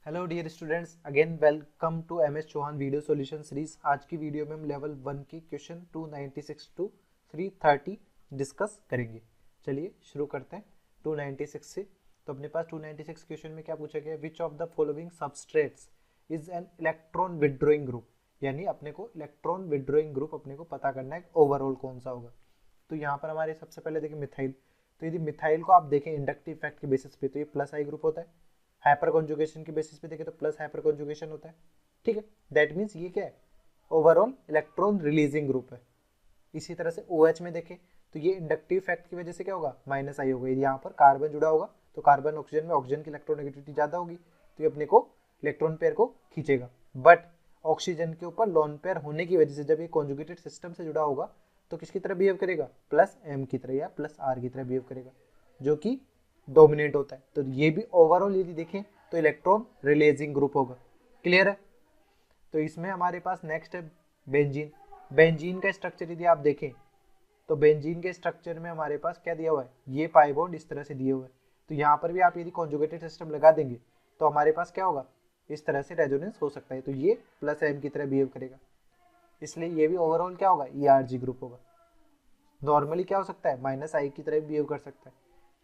Hello dear students, again welcome to M S Chauhan video solution series. आज की video में हम लेवल 1 की क्वेश्चन 296 टू 330 डिस्कस करेंगे। चलिए शुरू करते हैं 296 से। तो अपने पास 296 क्वेश्चन में क्या पूछा गया, विच of the following substrates is an electron withdrawing group. यानी अपने को इलेक्ट्रॉन विड्रॉइंग ग्रुप अपने को पता करना है ओवरऑल कौन सा होगा। तो यहाँ पर हमारे सबसे पहले देखें मिथाइल। तो यदि मिथाइल को आप देखें इंडक्टिव इफेक्ट के बेसिस पे तो ये प्लस आई ग्रुप होता है। हाइपर कॉन्जुगेशन के बेसिस पे देखें तो प्लस हाइपर कॉन्जुगेशन होता है। ठीक है, दैट मीन्स ये क्या है, ओवरऑल इलेक्ट्रॉन रिलीजिंग ग्रुप है। इसी तरह से OH में देखें तो ये इंडक्टिव इफेक्ट की वजह से क्या होगा, माइनस आई होगा। यहाँ पर कार्बन जुड़ा होगा तो कार्बन ऑक्सीजन में ऑक्सीजन की इलेक्ट्रोनेगेटिविटी ज्यादा होगी तो ये अपने को इलेक्ट्रॉन पेयर को खींचेगा। बट ऑक्सीजन के ऊपर लोन पेयर होने की वजह से जब ये कॉन्जुगेटेड सिस्टम से जुड़ा होगा तो किसकी तरह बिहेव करेगा, प्लस M की तरह या प्लस R की तरह बिहेव करेगा, जो कि डोमिनेट होता है। तो ये भी ओवरऑल यदि देखें तो इलेक्ट्रॉन रिलीजिंग ग्रुप होगा। क्लियर है। तो इसमें हमारे पास नेक्स्ट है बेंजीन। बेंजीन का स्ट्रक्चर यदि आप देखें तो बेंजीन के स्ट्रक्चर में हमारे पास क्या दिया हुआ है, ये पाई बॉन्ड इस तरह से दिए हुए हैं। तो यहाँ पर भी आप यदि कॉन्जुगेटेड सिस्टम लगा देंगे तो हमारे पास क्या होगा, इस तरह से रेजोनेंस हो सकता है। तो ये प्लस M की तरह बिहेव करेगा, इसलिए ये भी ओवरऑल क्या होगा, ERG ग्रुप होगा। नॉर्मली क्या हो सकता है, माइनस आई की तरह बिहेव कर सकता है।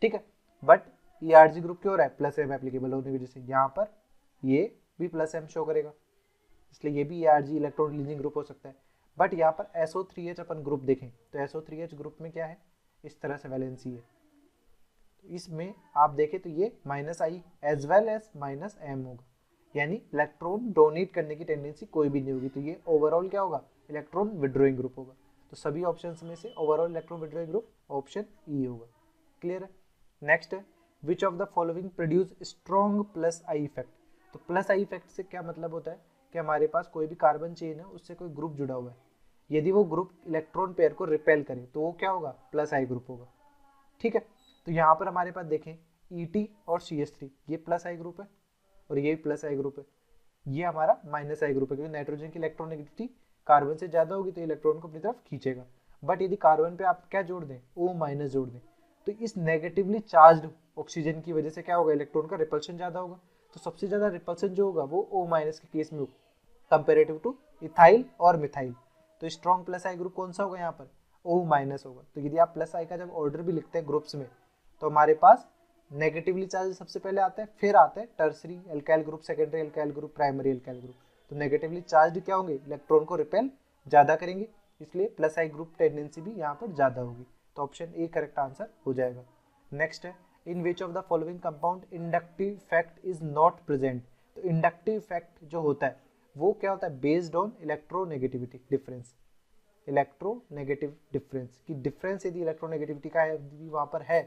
ठीक है, बट ERG ग्रुप क्यों हो रहा है, प्लस M एप्लीकेबल होने की वजह से। यहाँ पर ये भी प्लस M शो करेगा, इसलिए ये भी ERG इलेक्ट्रॉन रिलीजिंग ग्रुप हो सकता है। बट यहाँ पर SO3H अपन ग्रुप देखें तो SO3H ग्रुप में क्या है, इस तरह से वैलेंसी है। तो इसमें आप देखें तो ये minus I as well as minus M होगा, यानी इलेक्ट्रॉन डोनेट करने की टेंडेंसी कोई भी नहीं होगी। तो ये ओवरऑल क्या होगा, इलेक्ट्रॉन विड्रॉइंग ग्रुप होगा। तो सभी ऑप्शंस में से overall electron withdrawing group option E होगा। क्लियर है। नेक्स्ट है, which of the following produce strong plus I effect. तो प्लस आई इफेक्ट से क्या मतलब होता है कि हमारे पास कोई भी कार्बन चेन है उससे कोई ग्रुप जुड़ा हुआ है, यदि वो ग्रुप इलेक्ट्रॉन पेयर को रिपेल करे तो वो क्या होगा, प्लस आई ग्रुप होगा। ठीक है, तो यहाँ पर हमारे पास देखें ET और CH3 ये प्लस आई ग्रुप है और ये भी प्लस आई ग्रुप है। ये हमारा माइनस आई ग्रुप है क्योंकि नाइट्रोजन की इलेक्ट्रोनेगेटिविटी कार्बन से ज्यादा होगी तो इलेक्ट्रॉन को अपनी तरफ खींचेगा। बट यदि कार्बन पे आप क्या जोड़ दें, O- जोड़ दें तो इस नेगेटिवली चार्ज्ड ऑक्सीजन की वजह से क्या होगा, इलेक्ट्रॉन का रिपल्शन ज्यादा होगा। तो सबसे ज्यादा रिपल्शन जो होगा वो O- के केस में होगा कंपेरेटिव टू इथाइल और मिथाइल। तो स्ट्रॉन्ग प्लस आई ग्रुप कौन सा होगा यहाँ पर, O- होगा। तो यदि आप प्लस आई का जब ऑर्डर भी लिखते हैं ग्रुप्स में तो हमारे पास नेगेटिवली चार्ज सबसे पहले आता है, फिर आता है tertiary alkyl group, secondary alkyl group, primary alkyl group. तो नेगेटिवली चार्ज क्या होंगे, इलेक्ट्रॉन को रिपेल ज्यादा करेंगे, इसलिए प्लस आई ग्रुप टेंडेंसी भी यहाँ पर ज्यादा होगी। तो ऑप्शन ए करेक्ट आंसर हो जाएगा। नेक्स्ट है, in which of the following compound inductive effect is not present. तो इंडक्टिव इफेक्ट जो होता है वो क्या होता है, based on electronegativity difference. Electronegative difference की डिफरेंस यदि इलेक्ट्रोनेगेटिविटी का वहां पर है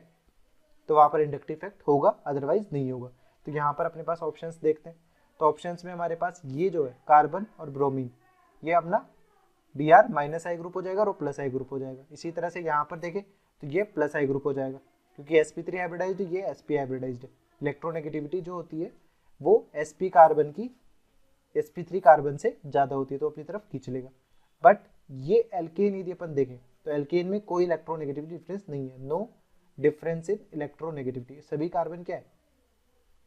तो वहां पर इंडक्टिव इफेक्ट होगा, अदरवाइज नहीं होगा। तो यहाँ पर अपने पास ऑप्शंस देखते हैं। तो ऑप्शंस में हमारे पास ये जो है कार्बन और ब्रोमीन, ये अपना Br माइनस आई ग्रुप हो जाएगा और प्लस आई ग्रुप हो जाएगा। इसी तरह से यहाँ पर देखें तो ये प्लस आई ग्रुप हो जाएगा क्योंकि sp3 हाइब्रिडाइज्ड, ये sp हाइब्रिडाइज्ड है। इलेक्ट्रोनेगेटिविटी जो होती है वो sp कार्बन की sp3 कार्बन से ज्यादा होती है तो अपनी तरफ खींच लेगा। बट ये एल्केन यदि अपन देखें तो एल्केन में कोई इलेक्ट्रोनेगेटिविटी डिफरेंस नहीं है, नो डिफरेंस इन इलेक्ट्रोनेगेटिविटी। सभी कार्बन क्या है,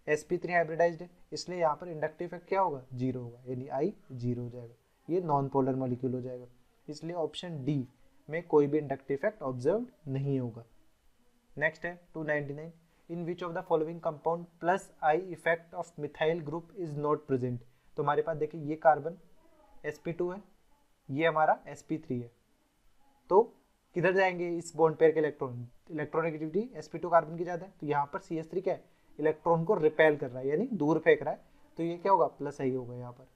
sp3 हाइब्रिडाइज्ड है, इसलिए यहाँ पर इंडक्टिव इफेक्ट क्या होगा, जीरो होगा, यानी I जीरो हो जाएगा। ये नॉन पोलर मॉलिक्यूल हो जाएगा, इसलिए ऑप्शन डी में कोई भी इंडक्टिव इफेक्ट ऑब्जर्व नहीं होगा। नेक्स्ट है 299, in which of the following compound plus I effect of methyl group is not present. तो हमारे पास देखिए ये कार्बन sp2 है, ये हमारा sp3 है। तो किधर जाएंगे इस बॉन्ड पेयर के इलेक्ट्रॉन, इलेक्ट्रोनेगेटिविटी sp2 कार्बन की ज्यादा है तो यहाँ पर CH3 क्या है, इलेक्ट्रॉन को रिपेल कर रहा है यानी दूर फेंक रहा है, तो ये क्या होगा, प्लस आई होगा यहाँ पर।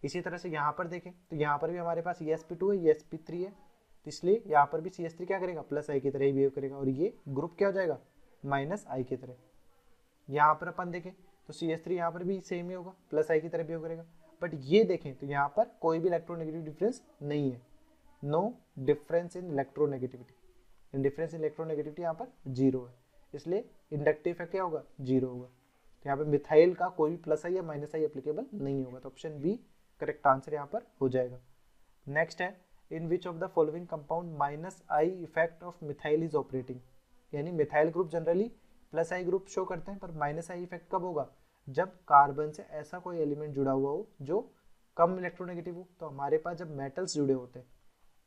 इसी तरह से यहाँ पर देखें तो यहाँ पर भी हमारे पास ये sp2 है, ये sp3 है, तो इसलिए यहाँ पर भी CH3 क्या करेगा, प्लस आई की तरह ही बिहेव करेगा और ये ग्रुप क्या हो जाएगा, माइनस आई की तरह। यहाँ पर अपन देखें तो CH3 यहाँ पर भी सेम ही होगा, प्लस आई की तरह बिहेव करेगा। बट ये देखें तो यहाँ पर कोई भी इलेक्ट्रोनेगेटिव डिफरेंस नहीं है, no difference in electronegativity. Difference in electronegativity यहाँ पर जीरो है, इसलिए इंडक्टिव इफेक्ट क्या होगा, जीरो होगा। तो यहाँ पे मिथाइल का कोई भी प्लस आई या माइनस आई एप्लीकेबल नहीं होगा, तो ऑप्शन बी करेक्ट आंसर यहाँ पर हो जाएगा। नेक्स्ट है, in which of the following compound minus I effect of methyl is operating. यानी methyl group generally plus I group show करते हैं पर माइनस आई इफेक्ट कब होगा, जब कार्बन से ऐसा कोई एलिमेंट जुड़ा हुआ हो जो कम इलेक्ट्रोनेगेटिव हो। तो हमारे पास जब मेटल्स जुड़े होते हैं,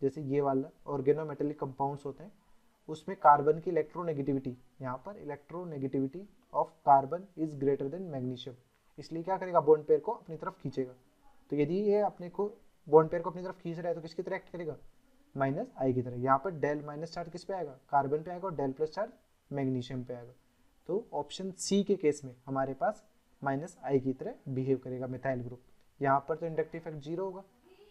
जैसे ये वाला ऑर्गेनोमेटेलिक कंपाउंड्स होते हैं, उसमें कार्बन की इलेक्ट्रोनेगेटिविटी, यहाँ पर electronegativity of carbon is greater than magnesium, इसलिए क्या करेगा, बॉन्ड पेयर को अपनी तरफ खींचेगा। तो यदि ये अपने को बॉन्ड पेयर को अपनी तरफ खींच रहा है तो किसकी तरह एक्ट करेगा, माइनस आई की तरह। यहाँ पर डेल माइनस चार्ज किस पे आएगा, कार्बन पे आएगा, और डेल प्लस चार्ज मैग्नीशियम पे आएगा। तो ऑप्शन सी के केस में हमारे पास माइनस आई की तरह बिहेव करेगा मिथाइल ग्रुप। यहाँ पर तो इंडक्टिव इफेक्ट जीरो होगा,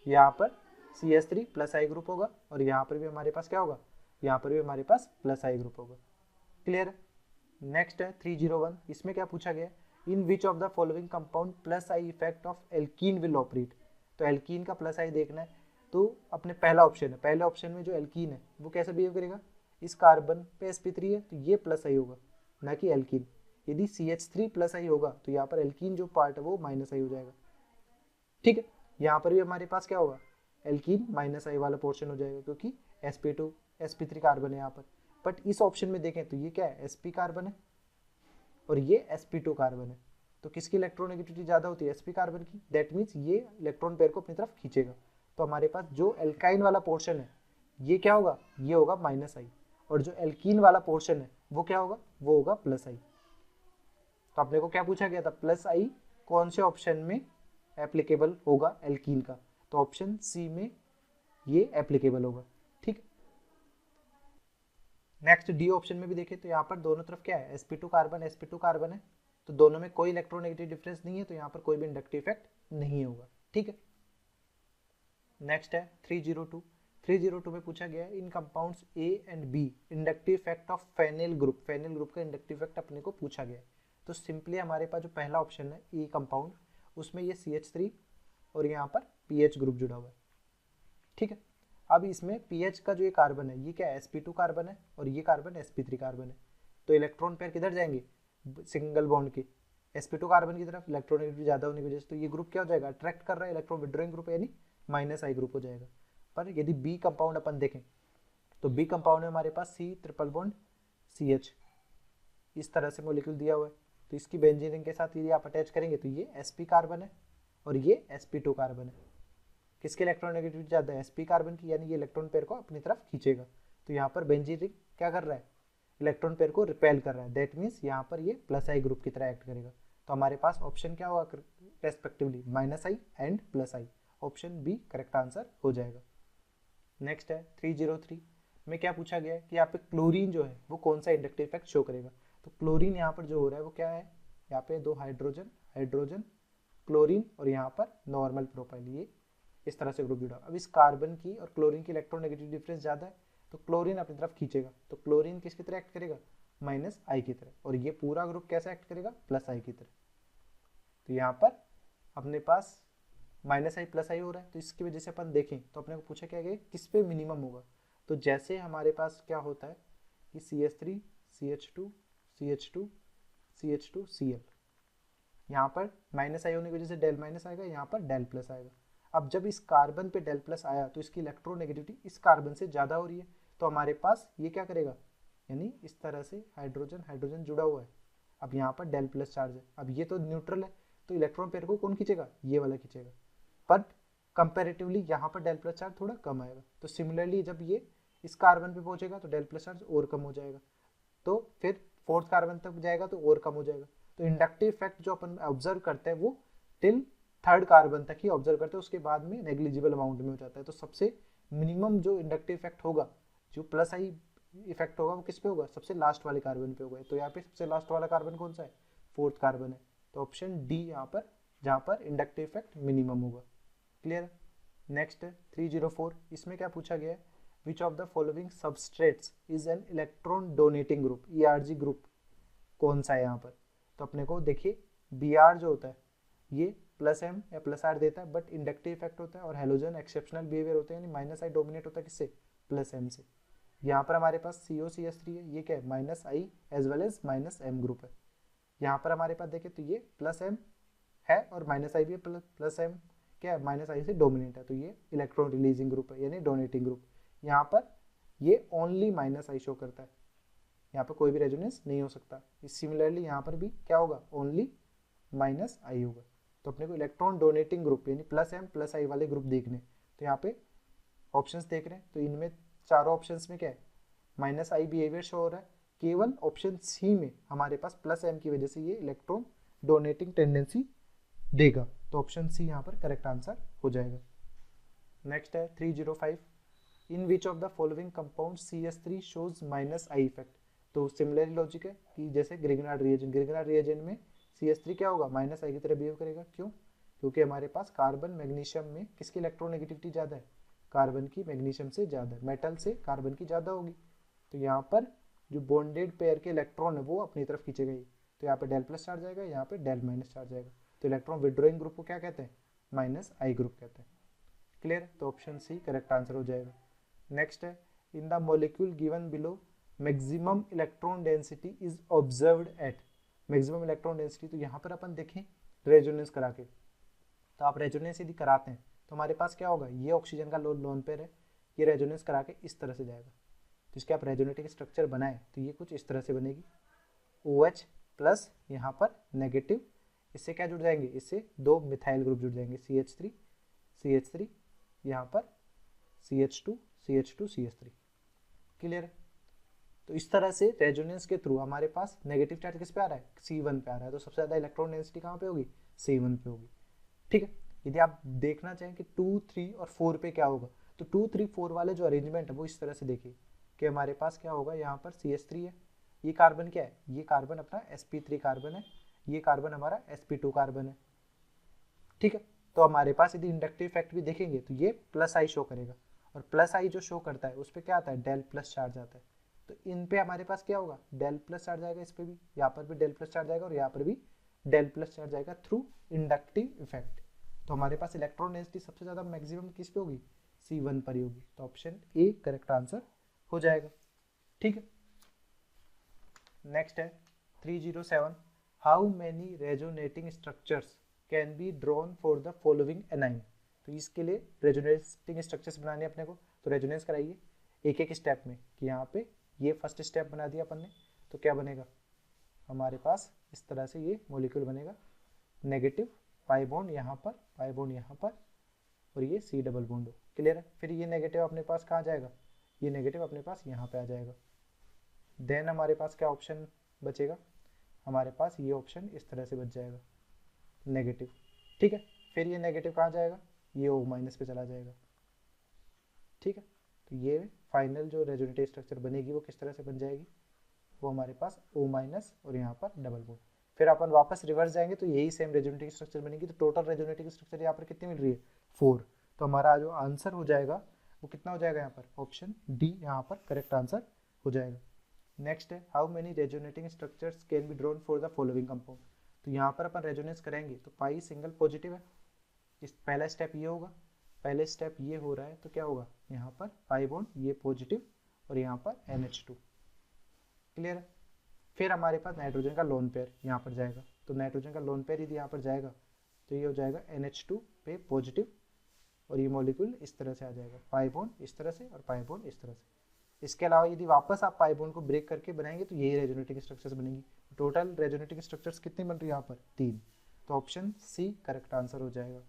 यहाँ पर CH3 प्लस आई ग्रुप होगा, और यहाँ पर भी हमारे पास क्या होगा, यहाँ पर भी हमारे पास प्लस आई ग्रुप होगा। क्लियर है। नेक्स्ट है 301, इसमें क्या पूछा गया, in which of the following compound plus I effect of alkene will operate. तो एल्कीन का प्लस आई देखना है, तो अपने पहला ऑप्शन है, पहले ऑप्शन में जो एल्कीन है वो कैसे बिहेव करेगा, इस कार्बन पे sp3 है तो ये प्लस आई होगा, ना कि एल्कीन। यदि CH3 प्लस आई होगा तो यहाँ पर एल्कीन जो पार्ट है वो माइनस आई हो जाएगा। ठीक है, यहाँ पर भी हमारे पास क्या होगा, एल्कीन माइनस आई वाला पोर्शन हो जाएगा, क्योंकि sp2 sp3 कार्बन है यहाँ पर। बट इस ऑप्शन में देखें तो ये क्या है, sp कार्बन है और ये sp2 कार्बन है, तो किसकी इलेक्ट्रोनेगेटिविटी ज़्यादा होती है, sp कार्बन की। दैट मीन्स ये इलेक्ट्रॉन पेयर को अपनी तरफ खींचेगा। तो हमारे पास जो एल्काइन वाला पोर्शन है ये क्या होगा, ये होगा माइनस आई, और जो एल्कीन वाला पोर्शन है वो क्या होगा, वो होगा प्लस आई। तो अपने को क्या पूछा गया था, प्लस आई कौन से ऑप्शन में एप्लीकेबल होगा एल्कीन का, तो ऑप्शन सी में ये एप्लीकेबल होगा। ठीक। नेक्स्ट डी ऑप्शन में भी देखें तो यहाँ पर दोनों तरफ क्या है, sp2 कार्बन है, तो दोनों में कोई इलेक्ट्रोनेगेटिव डिफरेंस नहीं है, तो यहाँ पर कोई भी इंडक्टिव इफेक्ट नहीं होगा। ठीक है। नेक्स्ट है 302 में पूछा गया है in compounds A and B inductive effect of phenyl group का इंडक्टिव इफेक्ट अपने को पूछा गया है। तो सिंपली हमारे पास जो पहला ऑप्शन है E कंपाउंड, उसमें ये CH3 और यहाँ पर PH ग्रुप जुड़ा हुआ है। ठीक है। अब इसमें PH का जो ये कार्बन है ये क्या है, sp2 कार्बन है, और ये कार्बन sp3 कार्बन है। तो इलेक्ट्रॉन पेयर किधर जाएंगे, सिंगल बॉन्ड के sp2 कार्बन की तरफ, इलेक्ट्रोनेगेटिविटी ज़्यादा होने की वजह से। तो ये ग्रुप क्या हो जाएगा, अट्रैक्ट कर रहा है इलेक्ट्रॉन विड्रॉइंग ग्रुप, यानी माइनस आई ग्रुप हो जाएगा। पर यदि बी कंपाउंड अपन देखें तो बी कंपाउंड में हमारे पास C ट्रिपल बॉन्ड CH इस तरह से मॉलिक्यूल दिया हुआ है। तो इसकी बेंजीन रिंग के साथ यदि आप अटैच करेंगे तो ये sp कार्बन है और ये sp2 कार्बन है। किसके इलेक्ट्रोनेगेटिविटी ज़्यादा है, sp कार्बन की, यानी ये इलेक्ट्रॉन पेयर को अपनी तरफ खींचेगा। तो यहाँ पर बेंजीन रिंग क्या कर रहा है, इलेक्ट्रॉन पेयर को रिपेल कर रहा है। दैट मीन्स यहाँ पर ये प्लस आई ग्रुप की तरह एक्ट करेगा। तो हमारे पास ऑप्शन क्या होगा respectively, minus I and plus I. Option B correct answer हो जाएगा। नेक्स्ट है 303 में क्या पूछा गया है कि यहाँ पे क्लोरीन जो है वो कौन सा इंडक्टिव इफेक्ट शो करेगा। तो क्लोरीन यहाँ पर जो हो रहा है वो क्या है, यहाँ पे दो हाइड्रोजन क्लोरीन और यहाँ पर नॉर्मल प्रोपाइल, ये इस तरह से ग्रुप जुड़ा। अब इस कार्बन की और क्लोरीन की इलेक्ट्रोनेगेटिव डिफरेंस ज़्यादा है, तो क्लोरीन अपनी तरफ खींचेगा। तो क्लोरीन किसकी तरह एक्ट करेगा, माइनस आई की तरह, और ये पूरा ग्रुप कैसा एक्ट करेगा, प्लस आई की तरह। तो यहाँ पर अपने पास माइनस आई प्लस आई हो रहा है, तो इसकी वजह से अपन देखें तो अपने को पूछा क्या गया किस पे मिनिमम होगा। तो जैसे हमारे पास क्या होता है कि CH3 CH2 CH2 CH2 Cl, यहाँ पर माइनस आई होने की वजह से डेल माइनस आएगा, यहाँ पर डेल प्लस आएगा। अब जब इस कार्बन पे डेल प्लस आया तो इसकी इलेक्ट्रोनेगेटिविटी इस कार्बन से ज़्यादा हो रही है, तो हमारे पास ये क्या करेगा, यानी इस तरह से हाइड्रोजन जुड़ा हुआ है। अब यहाँ पर डेल प्लस चार्ज है, अब ये तो न्यूट्रल है, तो इलेक्ट्रॉन पेयर को कौन खींचेगा, ये वाला खींचेगा। बट कंपैरेटिवली यहाँ पर डेल प्लस चार्ज थोड़ा कम आएगा। तो सिमिलरली जब ये इस कार्बन पे पहुंचेगा तो डेल प्लस चार्ज और कम हो जाएगा, तो फिर फोर्थ कार्बन तक जाएगा तो और कम हो जाएगा। तो इंडक्टिव इफेक्ट जो अपन ऑब्जर्व करते हैं वो टिल थर्ड कार्बन तक ही ऑब्जर्व करते हैं, उसके बाद में नेग्लिजिबल अमाउंट में हो जाता है। तो सबसे मिनिमम जो इंडक्टिव इफेक्ट होगा, जो प्लस आई इफेक्ट होगा, वो किस पे होगा, सबसे लास्ट वाले कार्बन पे होगा। तो यहाँ पे सबसे लास्ट वाला कार्बन कौन सा है, फोर्थ कार्बन है। तो ऑप्शन डी यहाँ पर, जहाँ पर इंडक्टिव इफेक्ट मिनिमम होगा। क्लियर। नेक्स्ट 304, इसमें क्या पूछा गया है, which of the following substrates is an electron donating group, ERG group कौन सा है यहाँ पर। तो अपने को देखिए Br जो होता है ये प्लस एम या प्लस आर देता है, बट इंडक्टिव इफेक्ट होता है, और हेलोजन एक्सेप्शनल बिहेवियर होते हैं, यानी माइनस आई डोमिनेट होता है किससे, प्लस एम से। यहाँ पर हमारे पास COCH3 है, ये क्या है, minus I as well as minus M group है। यहाँ पर हमारे पास देखें तो ये प्लस एम है और माइनस आई भी है, प्लस एम क्या है, माइनस आई से डोमिनेट है, तो ये इलेक्ट्रॉन रिलीजिंग ग्रुप है, यानी डोनेटिंग ग्रुप। यहाँ पर ये ओनली माइनस आई शो करता है, यहाँ पर कोई भी रेजोनेंस नहीं हो सकता। सिमिलरली यहाँ पर भी क्या होगा, ओनली माइनस आई होगा। तो अपने को इलेक्ट्रॉन डोनेटिंग ग्रुप यानी प्लस एम प्लस आई वाले ग्रुप देखने, तो यहाँ पे ऑप्शंस देख रहे हैं, तो इनमें चारों ऑप्शंस में क्या है, माइनस आई बिहेवियर शो हो रहा है। केवल ऑप्शन सी में हमारे पास प्लस एम की वजह से ये इलेक्ट्रॉन डोनेटिंग टेंडेंसी देगा, तो ऑप्शन सी यहाँ पर करेक्ट आंसर हो जाएगा। नेक्स्ट है 305, in which of the following compound CH3 shows minus I effect. तो सिमिलर लॉजिक है कि जैसे ग्रिग्नार्ड रिएजेंट में CH3 क्या होगा, माइनस आई की तरह बिहेव करेगा। क्यों? क्योंकि हमारे पास कार्बन मैग्नीशियम में किसकी इलेक्ट्रोनेगेटिविटी ज़्यादा है, कार्बन की मैग्नीशियम से ज़्यादा है, मेटल से कार्बन की ज़्यादा होगी। तो यहाँ पर जो बॉन्डेड पेयर के इलेक्ट्रॉन है वो अपनी तरफ खींचेगा ही, तो यहाँ पे डेल प्लस चार्ज आएगा, यहाँ पे डेल माइनस चार्ज आएगा। तो इलेक्ट्रॉन विड्रॉइंग ग्रुप को क्या कहते हैं, माइनस आई ग्रुप कहते हैं। क्लियर? तो ऑप्शन सी करेक्ट आंसर हो जाएगा। नेक्स्ट है, in the molecule given below maximum electron density is observed eight. Maximum electron density, तो यहाँ पर अपन देखें रेजोनेंस करा के, तो आप रेजोनेंस यदि कराते हैं तो हमारे पास क्या होगा, ये ऑक्सीजन का लोन पेयर है, ये रेजोनेंस करा के इस तरह से जाएगा। तो इसके आप रेजोनेटिंग स्ट्रक्चर बनाए तो ये कुछ इस तरह से बनेगी, OH प्लस यहाँ पर नेगेटिव, इससे क्या जुड़ जाएंगे, इससे दो मिथाइल ग्रुप जुड़ जाएंगे, CH3 यहाँ पर CH2 CH3। क्लियर है? तो इस तरह से रेजोनेंस के थ्रू हमारे पास नेगेटिव चार्ज किस पे आ रहा है, C1 पे आ रहा है, तो सबसे ज़्यादा इलेक्ट्रॉन डेंसिटी कहाँ पे होगी, C1 पे होगी। ठीक है, यदि आप देखना चाहें कि 2, 3 और 4 पे क्या होगा, तो 2, 3, 4 वाले जो अरेंजमेंट है वो इस तरह से देखिए कि हमारे पास क्या होगा, यहाँ पर CH3 है, ये कार्बन क्या है, ये कार्बन अपना sp3 कार्बन है, ये कार्बन हमारा sp2 कार्बन है। ठीक है, तो हमारे पास यदि इंडक्टिव इफेक्ट भी देखेंगे तो ये प्लस आई शो करेगा, और प्लस आई जो शो करता है उस पर क्या आता है, डेल प्लस चार्ज आता है। तो इन पे हमारे पास क्या होगा, डेल प्लस चार्ज आएगा, इस पे भी, यहाँ पर भी डेल प्लस चार्ज आएगा और यहाँ पर भी डेल प्लस चार्ज आएगा थ्रू इंडक्टिव इफेक्ट। तो हमारे पास इलेक्ट्रॉन डेंसिटी सबसे ज़्यादा मैक्सिमम किस पे होगी, C1 पर ही होगी। तो ऑप्शन ए करेक्ट आंसर हो जाएगा। ठीक है, नेक्स्ट है 307, how many resonating structures can be drawn for the following A9. तो इसके लिए रेजोनेटिंग स्ट्रक्चर्स बनाने अपने को, तो रेजोनेंस कराइए एक एक स्टेप में, कि यहाँ पे ये फर्स्ट स्टेप बना दिया अपन ने, तो क्या बनेगा हमारे पास, इस तरह से ये मॉलिक्यूल बनेगा, नेगेटिव पाई बॉन्ड यहाँ पर, पाई बॉन्ड यहाँ पर, और ये C डबल बॉन्ड हो। क्लियर है? फिर ये नेगेटिव अपने पास कहाँ जाएगा, ये नेगेटिव अपने पास यहाँ पे आ जाएगा। देन हमारे पास क्या ऑप्शन बचेगा, हमारे पास ये ऑप्शन इस तरह से बच जाएगा, नेगेटिव। ठीक है, फिर ये नेगेटिव कहाँ जाएगा, ये O माइनस पे चला जाएगा। ठीक है, तो ये फाइनल जो रेजोनेटिव स्ट्रक्चर बनेगी वो किस तरह से बन जाएगी, वो हमारे पास O माइनस और यहाँ पर डबल बॉन्ड। फिर अपन वापस रिवर्स जाएंगे तो यही सेम रेजोनेटिव स्ट्रक्चर बनेगी। तो टोटल रेजोनेटिव स्ट्रक्चर यहाँ पर कितनी मिल रही है, 4। तो हमारा जो आंसर हो जाएगा वो कितना हो जाएगा, यहाँ पर ऑप्शन डी यहाँ पर करेक्ट आंसर हो जाएगा। नेक्स्ट है, how many resonating structures can be drawn for the following compound. तो यहाँ पर अपन रेजोनेंस करेंगे तो पाई सिंगल पॉजिटिव है, इस पहला स्टेप ये होगा, पहले स्टेप ये हो रहा है, तो क्या होगा यहाँ पर पाई बॉन्ड ये पॉजिटिव और यहाँ पर NH2। क्लियर है? फिर हमारे पास नाइट्रोजन का लोन पेयर यहाँ पर जाएगा, तो नाइट्रोजन का लोन पेयर यदि यहाँ पर जाएगा तो ये हो जाएगा NH2 पे पॉजिटिव, और ये मॉलिक्यूल इस तरह से आ जाएगा, पाई बॉन्ड इस तरह से और पाई बॉन्ड इस तरह से। इसके अलावा यदि वापस आप पाई बॉन्ड को ब्रेक करके बनाएंगे तो यही रेजोनेटिंग स्ट्रक्चर्स बनेंगी। टोटल रेजोनेटिंग स्ट्रक्चर्स कितनी बन रही है यहाँ पर, 3। तो ऑप्शन सी करेक्ट आंसर हो जाएगा।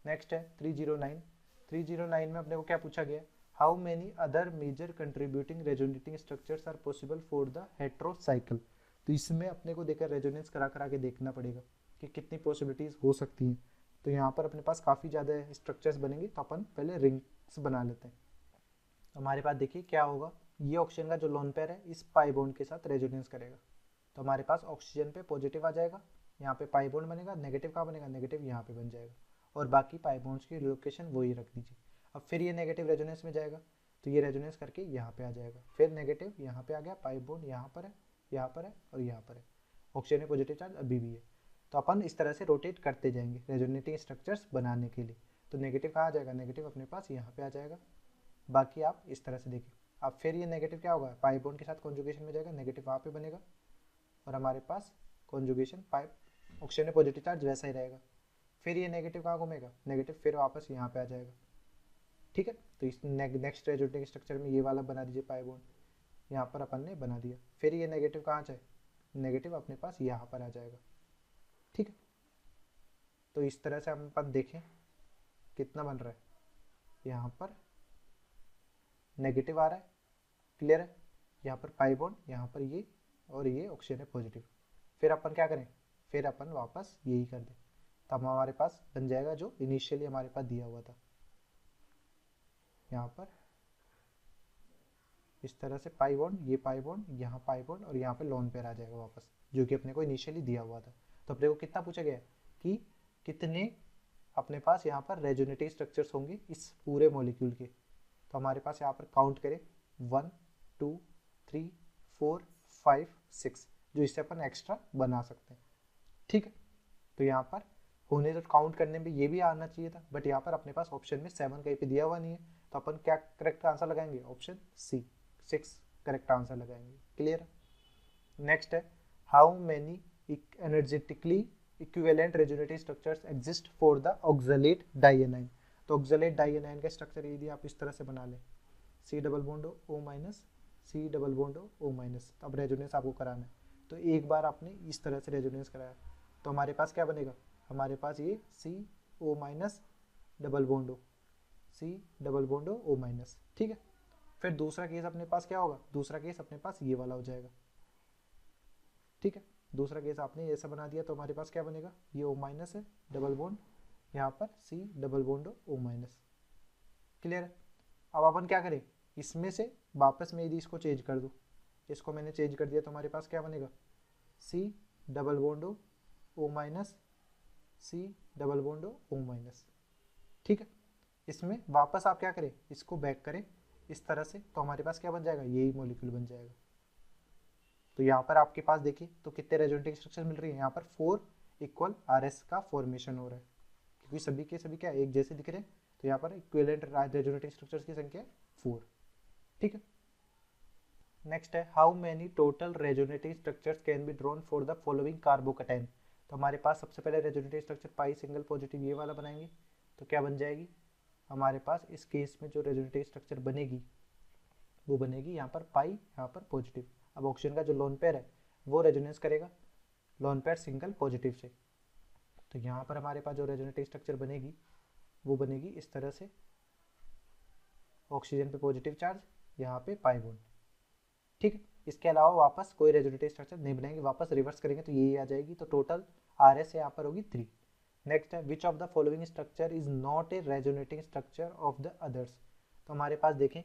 नेक्स्ट है 309 में अपने को क्या पूछा गया, how many other major contributing resonating structures are possible for the heterocycle. तो इसमें अपने को देखकर रेजोनेंस करा के देखना पड़ेगा कि कितनी पॉसिबिलिटीज हो सकती हैं। तो यहाँ पर अपने पास काफ़ी ज़्यादा स्ट्रक्चर्स बनेंगे, तो अपन पहले रिंग्स बना लेते हैं। हमारे पास देखिए क्या होगा, ये ऑक्सीजन का जो लोन पेयर है इस पाई बॉन्ड के साथ रेजोनेंस करेगा, तो हमारे पास ऑक्सीजन पे पॉजिटिव आ जाएगा, यहाँ पे पाई बॉन्ड बनेगा, नेगेटिव कहाँ बनेगा, नेगेटिव यहाँ पे बन जाएगा, और बाकी पाई बॉन्ड्स की लोकेशन वही रख दीजिए। अब फिर ये नेगेटिव रेजोनेंस में जाएगा, तो ये रेजोनेंस करके यहाँ पे आ जाएगा, फिर नेगेटिव यहाँ पे आ गया, पाई बॉन्ड यहाँ पर है, यहाँ पर है और यहाँ पर है, ऑक्सीजन में पॉजिटिव चार्ज अभी भी है। तो अपन इस तरह से रोटेट करते जाएंगे रेजोनेटिंग स्ट्रक्चर्स बनाने के लिए। तो नेगेटिव कहाँ आ जाएगा, नेगेटिव अपने पास यहाँ पे आ जाएगा, बाकी आप इस तरह से देखिए। अब फिर ये नेगेटिव क्या होगा, पाई बॉन्ड के साथ कॉन्जुगेशन में जाएगा, नेगेटिव वहाँ पे बनेगा और हमारे पास कॉन्जुगेशन पाई ऑक्सीजन में पॉजिटिव चार्ज वैसा ही रहेगा। फिर ये नेगेटिव कहाँ घूमेगा, नेगेटिव फिर वापस यहाँ पे आ जाएगा। ठीक है, तो इस नेक्स्ट रेजोनेटिंग स्ट्रक्चर में ये वाला बना दीजिए पाई बॉन्ड, यहाँ पर अपन ने बना दिया। फिर ये नेगेटिव कहाँ जाए, नेगेटिव अपने पास यहाँ पर आ जाएगा। ठीक है, तो इस तरह से हम अपन देखें कितना बन रहा है, यहाँ पर नेगेटिव आ रहा है, क्लियर है, यहाँ पर पाई बॉन्ड, यहाँ पर ये और ये ऑक्सीजन है पॉजिटिव। फिर अपन क्या करें, फिर अपन वापस यही कर दें, तो हमारे पास बन जाएगा जो इनिशियली हमारे पास दिया हुआ था, यहाँ पर इस तरह से पाई बॉन्ड, ये पाई बॉन्ड, यहाँ पाई बॉन्ड और यहाँ पे लोन पेयर आ जाएगा वापस, जो कि अपने को इनिशियली दिया हुआ था। तो अपने को कितना पूछा गया है कि कितने अपने पास यहाँ पर रेजोनेटिव स्ट्रक्चर्स होंगे इस पूरे मॉलिक्यूल के। तो हमारे पास यहाँ पर काउंट करें 1 2 3 4 5 6, जो इससे अपन एक्स्ट्रा बना सकते हैं। ठीक है, तो यहाँ पर होने तो काउंट करने में ये भी आना चाहिए था, बट यहाँ पर अपने पास ऑप्शन में 7 कहीं पे दिया हुआ नहीं है, तो अपन क्या करेक्ट आंसर लगाएंगे, ऑप्शन सी 6 करेक्ट आंसर लगाएंगे। क्लियर। नेक्स्ट है how many energetically equivalent resonative structures exist for the oxalate dianion. तो ऑक्सलेट डाइएनाइन का स्ट्रक्चर यदि आप इस तरह से बना लें, C double bond O minus, C double bond O minus, तो अब रेजोनेंस आपको कराना है। तो एक बार आपने इस तरह से रेजोनेंस कराया तो हमारे पास क्या बनेगा, हमारे पास ये C O minus double bond O, C double bond O minus. ठीक है, फिर दूसरा केस अपने पास क्या होगा, दूसरा केस अपने पास ये वाला हो जाएगा। ठीक है, दूसरा केस आपने ऐसा बना दिया तो हमारे पास क्या बनेगा, ये ओ माइनस है, डबल बॉन्ड, यहाँ पर C double bond O minus. Clear है। अब अपन क्या करें, इसमें से वापस मैं यदि इसको चेंज कर दूँ, इसको मैंने चेंज कर दिया तो हमारे पास क्या बनेगा, C double bond O minus, C double bond O minus. ठीक है, इसमें वापस आप क्या करें, इसको बैक करें इस तरह से, तो हमारे पास क्या बन जाएगा, यही मॉलिक्यूल बन जाएगा। तो यहाँ पर आपके पास देखिए तो कितने रेजोनेटिव स्ट्रक्चर मिल रही है, यहाँ पर 4 इक्वल RS का फॉर्मेशन हो रहा है, क्योंकि सभी के सभी क्या एक जैसे दिख रहे हैं, तो यहाँ पर इक्विवेलेंट रेजोनेटिव स्ट्रक्चर्स की संख्या 4। ठीक है, नेक्स्ट है how many total resonative structures can be drawn for the following carbocation. तो हमारे पास सबसे पहले रेजोनेटिव स्ट्रक्चर पाई सिंगल पॉजिटिव ये वाला बनाएंगे, तो क्या बन जाएगी हमारे पास इस केस में जो रेजोनेटिव स्ट्रक्चर बनेगी वो बनेगी यहाँ पर पाई, यहाँ पर पॉजिटिव। अब ऑक्सीजन का जो लोन पेयर है वो रेजोनेंस करेगा लोन पेयर सिंगल पॉजिटिव से, तो यहाँ पर हमारे पास जो रेजोनेटिव स्ट्रक्चर बनेगी वो बनेगी इस तरह से, ऑक्सीजन पे पॉजिटिव चार्ज, यहाँ पे पाई बॉन्ड। ठीक है, इसके अलावा वापस कोई रेजोनेटिव स्ट्रक्चर नहीं बनाएंगे, वापस रिवर्स करेंगे तो यही आ जाएगी, तो टोटल RS यहाँ पर होगी 3। नेक्स्ट है which of the following structure is not a resonating structure of the others. तो हमारे पास देखें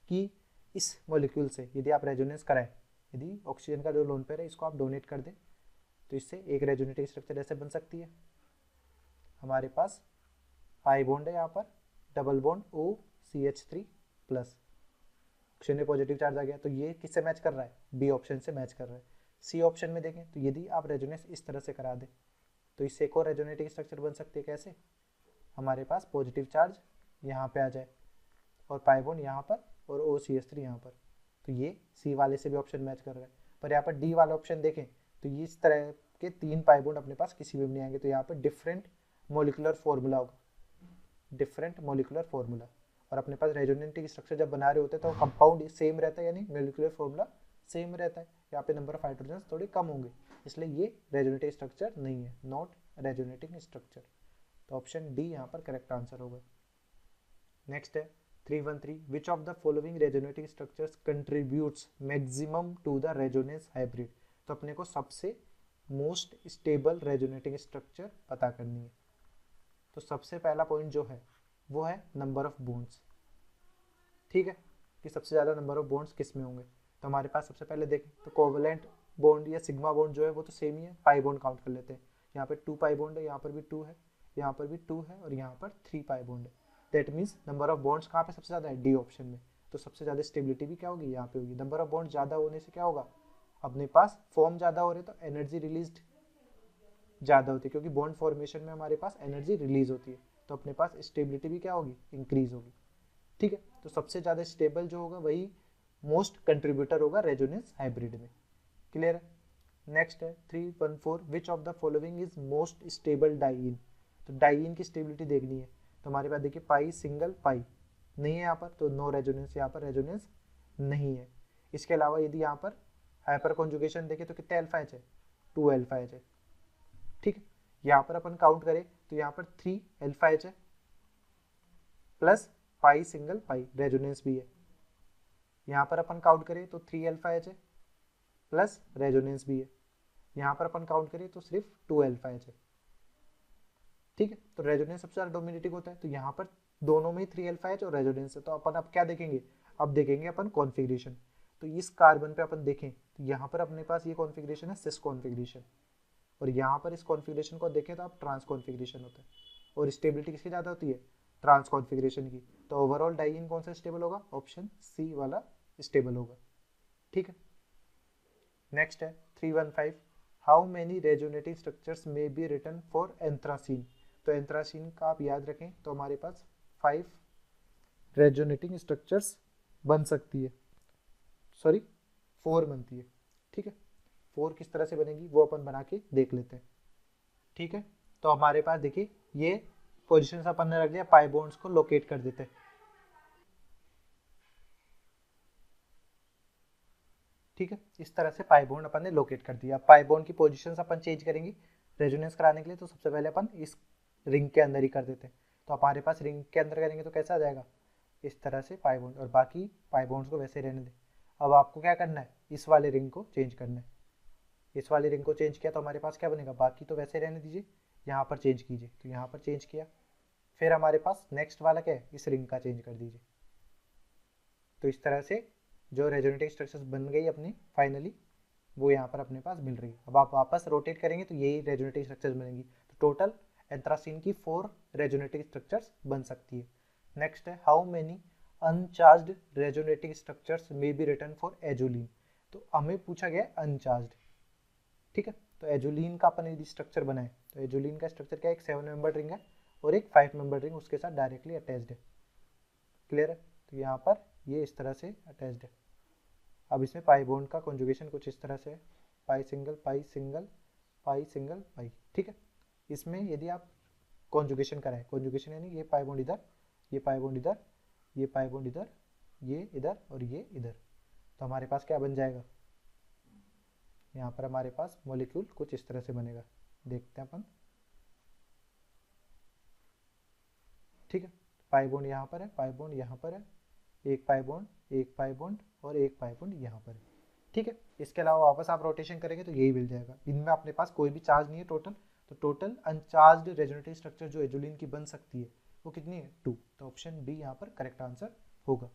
कि इस मॉलिक्यूल से यदि आप रेजोनेंस कराएं, यदि ऑक्सीजन का जो लोन पेयर है इसको आप डोनेट कर दें, तो इससे एक रेजोनेटिव स्ट्रक्चर ऐसे बन सकती है, हमारे पास पाई बॉन्ड है यहाँ पर, double bond OCH3 plus, oxygen में पॉजिटिव चार्ज आ गया, तो ये किससे मैच कर रहा है, बी ऑप्शन से मैच कर रहा है। सी ऑप्शन में देखें तो यदि आप रेजोनेंस इस तरह से करा दें तो इससे एक और रेजोनेटिव स्ट्रक्चर बन सकती है, कैसे, हमारे पास पॉजिटिव चार्ज यहाँ पे आ जाए और पाई बॉन्ड यहाँ पर और OCH3 यहाँ पर, तो ये सी वाले से भी ऑप्शन मैच कर रहा है। पर यहाँ पर डी वाला ऑप्शन देखें तो ये इस तरह के 3 पाई बॉन्ड अपने पास किसी भी नहीं आएंगे, तो यहाँ पर डिफरेंट मोलिकुलर फॉर्मूला होगा, डिफरेंट मोलिकुलर फॉर्मूला। और अपने पास रेजोनेटिव स्ट्रक्चर जब बना रहे होते हैं तो कंपाउंड सेम रहता है, यानी मोलिकुलर फॉर्मूला सेम रहता है, यहाँ पे नंबर ऑफ हाइड्रोजन थोड़े कम होंगे, इसलिए ये रेजोनेटिव स्ट्रक्चर नहीं है, नॉट रेजोनेटिंग स्ट्रक्चर। तो ऑप्शन डी यहाँ पर करेक्ट आंसर होगा। नेक्स्ट है 313 which of the following resonative structures contributes maximum to the resonance hybrid. तो अपने को सबसे मोस्ट स्टेबल रेजोनेटिंग स्ट्रक्चर पता करनी है, तो सबसे पहला पॉइंट जो है वो है नंबर ऑफ बॉन्ड्स। ठीक है, कि सबसे ज़्यादा नंबर ऑफ बॉन्ड्स किस में होंगे, तो हमारे पास सबसे पहले देखें तो कोवलेंट बॉन्ड या सिग्मा बॉन्ड जो है वो तो सेम ही है, पाई बॉन्ड काउंट कर लेते हैं, यहाँ पर 2 पाई बॉन्ड है, यहाँ पर भी 2 है, यहाँ पर भी 2 है और यहाँ पर 3 पाई बॉन्ड है। That means number of bonds कहाँ पे सबसे ज़्यादा है, डी ऑप्शन में, तो सबसे ज़्यादा स्टेबिलिटी भी क्या होगी, यहाँ पे होगी। नंबर ऑफ बॉन्ड ज़्यादा होने से क्या होगा, अपने पास फॉर्म ज़्यादा हो रहे तो एनर्जी रिलीज ज़्यादा होती है, क्योंकि बॉन्ड फॉर्मेशन में हमारे पास एनर्जी रिलीज होती है, तो अपने पास स्टेबिलिटी भी क्या होगी, इंक्रीज होगी। ठीक है, तो सबसे ज़्यादा स्टेबल जो होगा वही मोस्ट कंट्रीब्यूटर होगा रेजोनेंस हाइब्रिड में। क्लियर है। नेक्स्ट है 314 विच of the following is most stable diene. तो डाइइन की स्टेबिलिटी देखनी है, तो हमारे पास देखिए पाई सिंगल पाई नहीं है यहाँ पर, तो नो रेजोनेंस, यहाँ पर रेजोनेंस नहीं है। इसके अलावा यदि यहाँ पर हाइपर कॉन्जुगेशन देखें तो कितने अल्फा एच है, 2 अल्फा एच है। ठीक है, यहाँ पर अपन काउंट करें तो यहाँ पर 3 अल्फा एच है प्लस पाई सिंगल पाई, रेजोनेंस भी है। यहाँ पर अपन काउंट करें तो 3 अल्फा एच है प्लस रेजोनेंस भी है। यहाँ पर अपन काउंट करें तो सिर्फ 2 अल्फा एच है। ठीक है, तो रेजोनेंस सबसे ज्यादा डोमिनेटिंग होता है, तो यहाँ पर दोनों में 3 अल्फा एच और रेजोनेंस है। तो अपन अब क्या देखेंगे, अब देखेंगे अपन कॉन्फ़िगरेशन। तो इस कार्बन पे अपन देखें तो यहाँ पर अपने पास ये कॉन्फ़िगरेशन है सिस कॉन्फ़िगरेशन, और यहाँ पर इस कॉन्फ़िगरेशन को देखें तो आप ट्रांस कॉन्फ़िगरेशन होता है। और स्टेबिलिटी किसकी ज़्यादा होती है, ट्रांस कॉन्फ़िगरेशन की। तो ओवरऑल डाइईन कौन सा स्टेबल होगा, ऑप्शन सी वाला स्टेबल होगा। ठीक है, नेक्स्ट है 315, how many resonative structures may be written for anthracene. तो एंथ्रासीन का आप याद रखें तो हमारे पास 5 रेजोनेटिंग स्ट्रक्चर्स बन सकती है, सॉरी 4 बनती है। ठीक है, 4 किस तरह से बनेगी वो अपन बना के देख लेते हैं। ठीक है, तो हमारे पास देखिए ये पोजीशंस अपन ने रख दिया, पाई बॉन्ड्स को लोकेट कर देते हैं। ठीक है, इस तरह से पाई बॉन्ड अपन ने लोकेट कर दिया। पाई बॉन्ड की पोजीशंस अपन चेंज करेंगे रेजोनेंस कराने के लिए, तो सबसे पहले अपन इस रिंग के अंदर ही कर देते हैं। तो हमारे पास रिंग के अंदर करेंगे तो कैसा आ जाएगा, इस तरह से पाई बॉन्ड, और बाकी पाई बॉन्ड्स को वैसे रहने दें। अब आपको क्या करना है, इस वाले रिंग को चेंज करना है। इस वाले रिंग को चेंज किया तो हमारे पास क्या बनेगा, बाकी तो वैसे रहने दीजिए, यहाँ पर चेंज कीजिए। तो यहाँ पर चेंज किया, फिर हमारे पास नेक्स्ट वाला क्या है, इस रिंग का चेंज कर दीजिए। तो इस तरह से जो रेजोनेटिव स्ट्रक्चर्स बन गई अपनी फाइनली, वो यहाँ पर अपने पास मिल रही है। अब आप वापस रोटेट करेंगे तो यही रेजोनेटिव स्ट्रक्चर्स बनेंगी। तो टोटल एंथ्रासीन की 4 रेजोनेटिव स्ट्रक्चर्स बन सकती है। नेक्स्ट है how many uncharged resonative structures may be written for azoline. तो हमें पूछा गया अनचार्ज्ड। ठीक है, तो एजोलिन का अपन यदि स्ट्रक्चर बनाए तो एजोलिन का स्ट्रक्चर क्या है, एक 7 मेंबर रिंग है और एक 5 मेंबर रिंग उसके साथ डायरेक्टली अटैच्ड है। क्लियर है, तो यहाँ पर ये इस तरह से अटैच्ड है। अब इसमें पाई बॉन्ड का कॉन्जुगेशन कुछ इस तरह से है, पाई सिंगल पाई सिंगल पाई सिंगल पाई। ठीक है, इसमें यदि आप कॉन्जुगेशन कराएं, कॉन्जुगेशन यानी ये पाई बॉन्ड इधर, ये पाई बॉन्ड इधर, ये पाई बॉन्ड इधर, ये इधर और ये इधर, तो हमारे पास क्या बन जाएगा, यहाँ पर हमारे पास मॉलिक्यूल कुछ इस तरह से बनेगा। देखते हैं अपन। ठीक है, पाई बॉन्ड यहाँ पर है, पाई बॉन्ड यहाँ पर है, एक पाई बॉन्ड, एक पाई बॉन्ड और एक पाई बॉन्ड यहाँ पर है। ठीक है, इसके अलावा वापस आप रोटेशन करेंगे तो यही मिल जाएगा। इनमें अपने पास कोई भी चार्ज नहीं है टोटल, तो टोटल अनचार्ज्ड रेजोनेटिव स्ट्रक्चर जो एजोलिन की बन सकती है वो कितनी है, 2। तो ऑप्शन बी यहाँ पर करेक्ट आंसर होगा।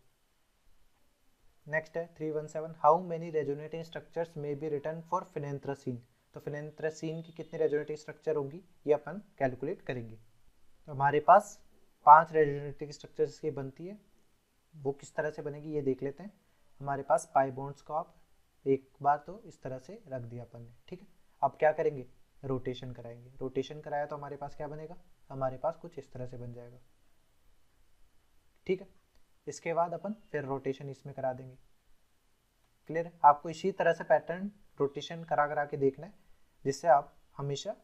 नेक्स्ट है 317, how many resonative structures may be written for phenanthrene. तो फिनेंथ्रेसीन की कितनी रेजोनेटिव स्ट्रक्चर होंगी ये अपन कैलकुलेट करेंगे। तो हमारे पास 5 रेजोनेटिव स्ट्रक्चर्स की बनती है, वो किस तरह से बनेगी ये देख लेते हैं। हमारे पास पाई बॉन्ड्स को आप एक बार तो इस तरह से रख दिया अपन ने। ठीक है, अब क्या करेंगे, रोटेशन कराएंगे। रोटेशन कराया तो हमारे पास क्या बनेगा, हमारे पास कुछ इस तरह से बन जाएगा। ठीक है, इसके बाद अपन फिर रोटेशन इसमें करा देंगे। क्लियर है, आपको इसी तरह से पैटर्न रोटेशन करा करा के देखना है, जिससे आप हमेशा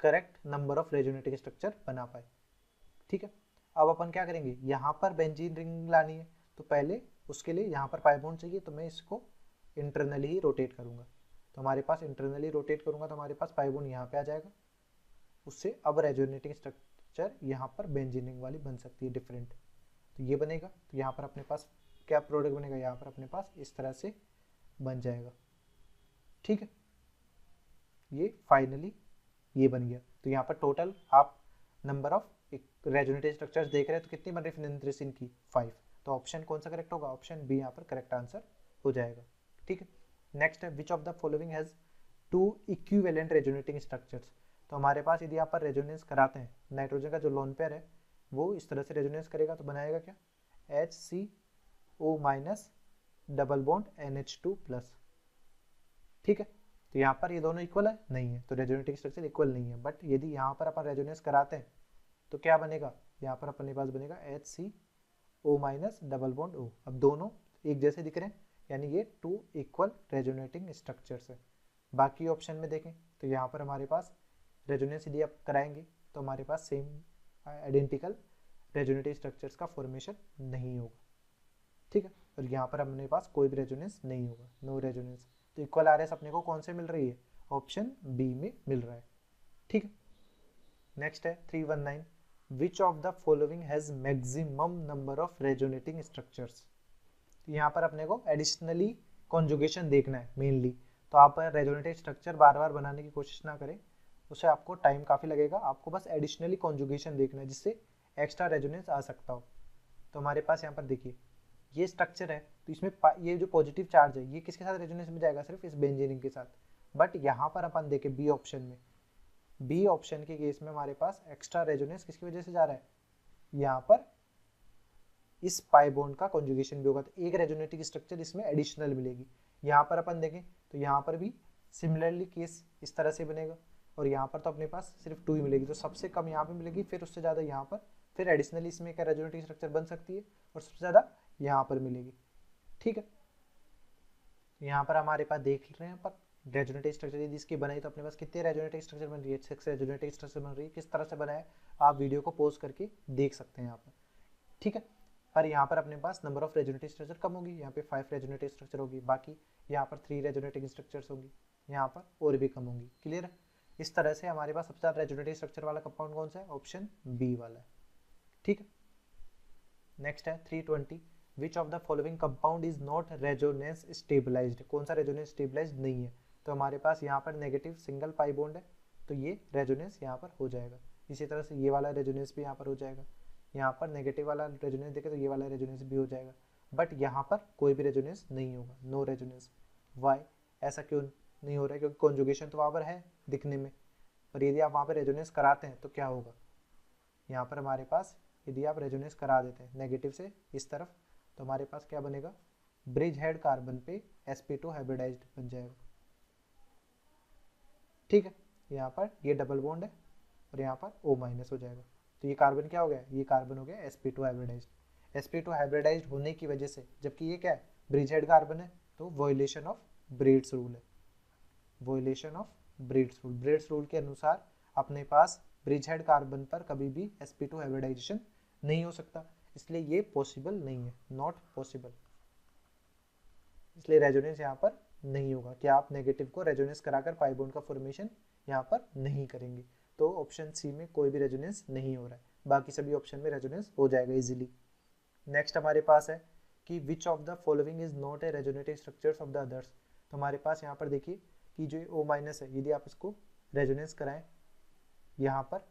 correct number of resonative structure बना पाए। ठीक है, अब अपन क्या करेंगे, यहाँ पर बेंजीन रिंग लानी है, तो पहले उसके लिए यहाँ पर पाई बॉन्ड चाहिए, तो मैं इसको इंटरनली ही रोटेट करूँगा। तो हमारे पास इंटरनली रोटेट करूँगा तो हमारे पास पाई बॉन्ड यहाँ पे आ जाएगा। उससे अब रेजोनेटिंग स्ट्रक्चर यहाँ पर बेंजीन रिंग वाली बन सकती है डिफरेंट, तो ये बनेगा। तो यहाँ पर अपने पास क्या प्रोडक्ट बनेगा, यहाँ पर अपने पास इस तरह से बन जाएगा। ठीक है, ये फाइनली ये बन गया। तो यहाँ पर टोटल आप नंबर ऑफ रेजोनेटिव स्ट्रक्चर्स देख रहे हैं, तो कितनी बन रही फिनेंथ्रेसीन की, 5। तो ऑप्शन कौन सा करेक्ट होगा, ऑप्शन बी यहाँ पर करेक्ट आंसर हो जाएगा। ठीक है, नेक्स्ट है which of the following has 2 equivalent resonating structures. तो हमारे पास यदि यहाँ पर रेजोनेंस कराते हैं, नाइट्रोजन का जो लोन पेयर है वो इस तरह से रेजोनेंस करेगा, तो बनाएगा क्या, HCO minus double bond NH2 plus. ठीक है, तो यहाँ पर ये दोनों इक्वल है, नहीं है, तो रेजोनेटिव स्ट्रक्चर इक्वल नहीं है। बट यदि यहाँ पर अपन रेजोनेंस कराते हैं तो क्या बनेगा, यहाँ पर अपने पास बनेगा HCO minus double bond O। अब दोनों एक जैसे दिख रहे हैं, यानी ये 2 इक्वल रेजोनेटिंग स्ट्रक्चर्स है। बाकी ऑप्शन में देखें तो यहाँ पर हमारे पास रेजोनेंस यदि आप कराएंगे तो हमारे पास सेम आइडेंटिकल रेजोनेटिव स्ट्रक्चर्स का फॉर्मेशन नहीं होगा। ठीक है, और यहाँ पर अपने पास कोई भी रेजोनेंस नहीं होगा, नो रेजोनेंस। तो इक्वल RS अपने को कौन से मिल रही है, ऑप्शन बी में मिल रहा है। ठीक है, नेक्स्ट है 319, विच of the following has maximum number of resonating structures. यहाँ पर अपने को एडिशनली कॉन्जुगेशन देखना है मेनली, तो आप रेजोनेटिव स्ट्रक्चर बार बार बनाने की कोशिश ना करें, उससे आपको टाइम काफ़ी लगेगा। आपको बस एडिशनली कॉन्जुगेशन देखना है जिससे एक्स्ट्रा रेजोनेंस आ सकता हो। तो हमारे पास यहाँ पर देखिए ये स्ट्रक्चर है, तो इसमें ये जो पॉजिटिव चार्ज है ये किसके साथ रेजोनेंस में जाएगा, सिर्फ इस बेंजीन के साथ। बट यहाँ पर अपन देखें बी ऑप्शन में, बी ऑप्शन के केस में हमारे पास एक्स्ट्रा रेजोनेंस किसकी वजह से जा रहा है, यहाँ पर इस पाई बॉन्ड का कॉन्जुगेशन भी होगा, तो एक रेजोनेटिव स्ट्रक्चर इसमें एडिशनल मिलेगी। यहाँ पर अपन देखें तो यहाँ पर भी सिमिलरली केस इस तरह से बनेगा, और यहाँ पर तो अपने पास सिर्फ 2 ही मिलेगी, तो सबसे कम यहाँ पे मिलेगी, फिर उससे ज़्यादा यहाँ पर, फिर एडिशनली इसमें एक रेजोनेटिव स्ट्रक्चर बन सकती है और सबसे ज़्यादा यहाँ पर मिलेगी। ठीक है, यहाँ पर हमारे पास देख रहे हैं पर रेजोनेटिव स्ट्रक्चर यदि इसकी बनाई तो अपने पास कितने रेजोनेटिव स्ट्रक्चर बन रही है, 6 रेजोनेटिव स्ट्रक्चर बन रही है। किस तरह से बनाया आप वीडियो को पॉज करके देख सकते हैं यहाँ पर। ठीक है, पर यहाँ पर अपने पास नंबर ऑफ रेजोनेटिव स्ट्रक्चर कम होगी, यहाँ पे 5 रेजोनेटिव स्ट्रक्चर होगी, बाकी यहाँ पर 3 रेजोनेटिव स्ट्रक्चर्स होंगी, यहाँ पर और भी कम होंगी। क्लियर है, इस तरह से हमारे पास सबसे ज़्यादा रेजोनेटिव स्ट्रक्चर वाला कंपाउंड कौन सा है, ऑप्शन बी वाला है। ठीक है, नेक्स्ट है 320, which of the following compound is not resonance stabilized. कौन सा रेजोनेंस स्टेबलाइज्ड नहीं है, तो हमारे पास यहाँ पर नेगेटिव सिंगल पाई बॉन्ड है, तो ये रेजोनेंस यहाँ पर हो जाएगा। इसी तरह से ये वाला रेजोनेंस भी यहाँ पर हो जाएगा, यहाँ पर नेगेटिव वाला रेजोनेंस देखे तो ये वाला रेजोनेंस भी हो जाएगा, बट यहाँ पर कोई भी रेजोनेंस नहीं होगा, नो रेजोनेंस। वाई, ऐसा क्यों नहीं हो रहा है, क्योंकि कॉन्जुगेशन तो वहाँ पर है दिखने में, पर यदि आप वहाँ पर रेजोनेंस कराते हैं तो क्या होगा, यहाँ पर हमारे पास यदि आप रेजोनेंस करा देते हैं नेगेटिव से इस तरफ, तो हमारे पास क्या बनेगा, ब्रिज हेड कार्बन पे sp2 हाइब्रिडाइज्ड बन जाएगा। ठीक है, यहाँ पर ये डबल बॉन्ड है और यहाँ पर O- हो जाएगा, तो ये कार्बन क्या हो गया, ये कार्बन हो गया sp2 हाइब्रिडाइज्ड। sp2 हाइब्रिडाइज्ड होने की वजह से, जबकि ये क्या है ब्रिज हेड कार्बन है, तो वॉयलेशन ऑफ ब्रीड्स रूल है, violation of breeds rule. Breeds rule के अनुसार अपने पास ब्रिज हेड कार्बन पर कभी भी sp2 हाइब्रिडाइजेशन नहीं हो सकता, इसलिए ये पॉसिबल नहीं है, नॉट पॉसिबल। इसलिए रेजोनेंस यहाँ पर नहीं होगा कि आप नेगेटिव को रेजोनेंस कराकर पाई बॉन्ड का फॉर्मेशन यहाँ पर नहीं करेंगे। तो ऑप्शन सी में कोई भी रेजोनेंस नहीं हो रहा है, बाकी सभी ऑप्शन में रेजोनेंस हो जाएगा इजीली। नेक्स्ट हमारे पास है कि विच of the following is not a resonative structures of the others. तो हमारे पास यहाँ पर देखिए कि जो O- है, यदि आप इसको रेजोनेंस कराएं यहाँ पर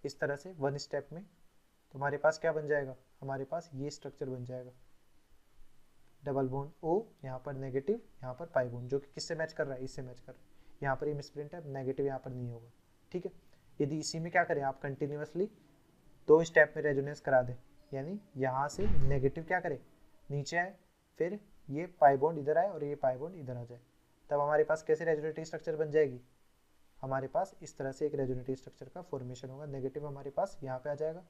इस तरह से 1 स्टेप में, तो हमारे पास क्या बन जाएगा, हमारे पास ये स्ट्रक्चर बन जाएगा, डबल बॉन्ड O, यहाँ पर नेगेटिव, यहाँ पर पाई बॉन्ड, जो कि किससे मैच कर रहा है, इससे मैच कर रहा है। यहाँ पर ये मिसप्रिंट है, नेगेटिव यहाँ पर नहीं होगा। ठीक है, यदि इसी में क्या करें आप कंटिन्यूसली 2 स्टेप में रेजोनेंस करा दें, यानी यहाँ से नेगेटिव क्या करें नीचे आए, फिर ये पाई बॉन्ड इधर आए और ये पाई बॉन्ड इधर आ जाए, तब हमारे पास कैसे रेजोनेटिव स्ट्रक्चर बन जाएगी, हमारे पास इस तरह से एक रेजोनेटिव स्ट्रक्चर का फॉर्मेशन होगा। नेगेटिव हमारे पास यहाँ पे आ जाएगा,